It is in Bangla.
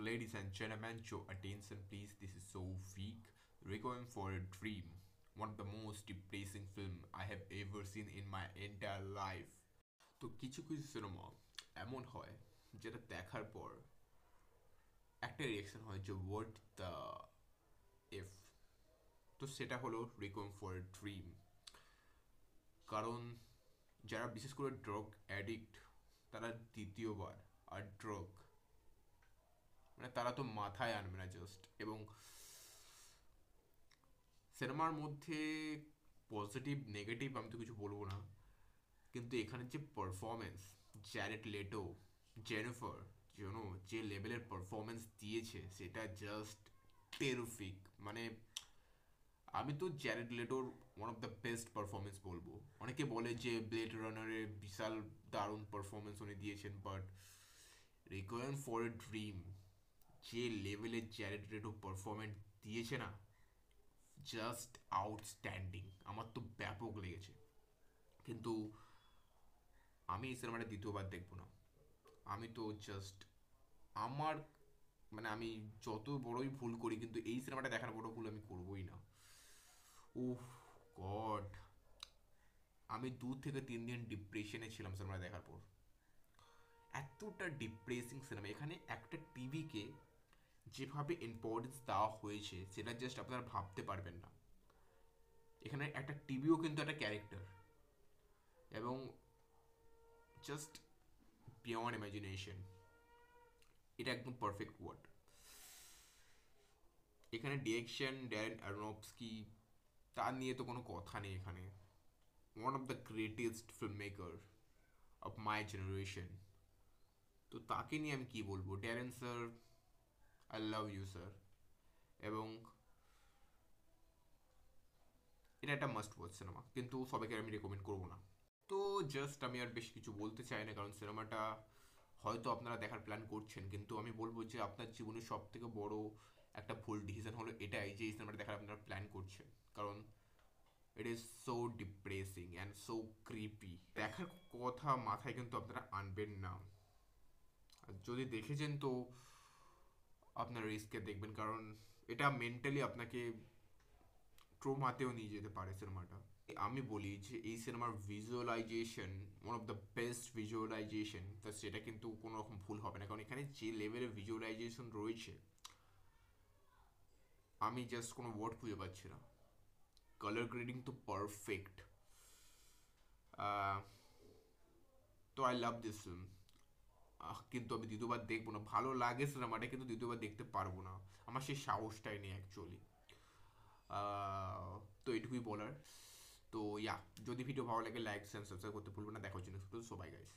Ladies and gentlemen, your attention please. This is so weak. Requiem for a Dream, one of the most depressing film I have ever seen in my entire life. তো কিছু কিছু সিনেমা এমন হয় যেটা দেখার পর একটা রিয়েকশন হয় যে হোয়াট দ্য এফ। তো সেটা হলো রিকোয়েম ফর এ ড্রিম। কারণ যারা বিশেষ করে ড্রাগ অ্যাডিক্ট তারা দ্বিতীয়বার আর ড্রাগ মানে তারা তো মাথায় আনবে না জাস্ট। এবং সিনেমার মধ্যে পজিটিভ নেগেটিভ আমি তো কিছু বলবো না, কিন্তু এখানে যে পারফরমেন্স, জ্যারেড লেটো, জেনিফার, জানো যে লেভেলের পারফরমেন্স দিয়েছে সেটা জাস্ট টেরিফিক। মানে আমি তো Jared Leto one of the best performance বলবো। অনেকে বলে যে ব্লেড রানারের বিশাল দারুণ পারফরমেন্স উনি দিয়েছেন, but requiem for a dream যে লেভেলের জ্যারেড লেটো পারফরমেন্স দিয়েছে না, জাস্ট আউটস্ট্যান্ডিং। আমার তো ব্যাপক লেগেছে। কিন্তু আমি এই সিনেমাটা দ্বিতীয়বার দেখবো না। আমি তো জাস্ট আমার মানে আমি যত বড়ই ভুল করি কিন্তু এই সিনেমাটা দেখার বড় ভুল আমি করবোই না। উফ গড, আমি 2 থেকে 3 দিন ডিপ্রেশনে ছিলাম সিনেমাটা দেখার পর। এতটা ডিপ্রেসিং সিনেমা। এখানে একটা টিভিকে যেভাবে ইম্পর্টেন্স দেওয়া হয়েছে সেটা জাস্ট আপনারা ভাবতে পারবেন না। এখানে একটা টিভিও কিন্তু একটা ক্যারেক্টার, এবং জাস্ট বিয়ন্ড ইমাজিনেশন, এটা একদম পারফেক্ট ওয়ার্ড। এখানে ডিরেকশন ড্যারেন অ্যারোনফস্কি, তার নিয়ে তো কোনো কথা নেই। এখানে one of the greatest film maker of my generation. তো তাকে নিয়ে আমি কি বলবো, Darren sir, I love you sir. এবং এটা একটা মাস্ট ওয়াচ সিনেমা, কিন্তু সবাইকে আমি রেকমেন্ড করবো না। তো জাস্ট আমি আর বেশি কিছু বলতে চাই না, কারণ সিনেমাটা হয়তো আপনারা দেখার প্ল্যান করছেন, কিন্তু আমি বলবো যে আপনার জীবনের সব থেকে বড় একটা ভুল ডিসিশন হলো এটাই যে এই সিনেমাটা দেখার আপনারা প্ল্যান করছেন। কারণ it is so depressing and so creepy. দেখার কথা মাথায় কিন্তু আপনারা আনবেন না। আর যদি দেখেছেন তো আপনার রিস্কে দেখবেন, কারণ এটা মেন্টালি আপনাকে ট্রোমাতেও নিয়ে যেতে পারে সিনেমাটা। আমি বলি যে এই সিনেমার visualisation one of the best visualisation, তা সেটা কিন্তু কোনো রকম ভুল হবে না, কারণ এখানে যে লেভেলের ভিজুয়ালাইজেশন রয়েছে আমি জাস্ট কোনো ওয়ার্ড খুঁজে পাচ্ছি না। কালার গ্রেডিং তো পারফেক্ট। তো আই লাভ দিস ফিল্ম। কিন্তু আমি দ্বিতীয়বার দেখবো না। ভালো লাগে সিনেমাটা, কিন্তু দ্বিতীয়বার দেখতে পারবো না। আমার সেই সাহসটাই নেই অ্যাকচুয়ালি। তো এটুকুই বলার। তো ইয়া, যদি ভিডিও ভালো লাগে লাইক সাবস্ক্রাইব করতে ভুলবেন না। দেখার জন্য সবাই গাইস।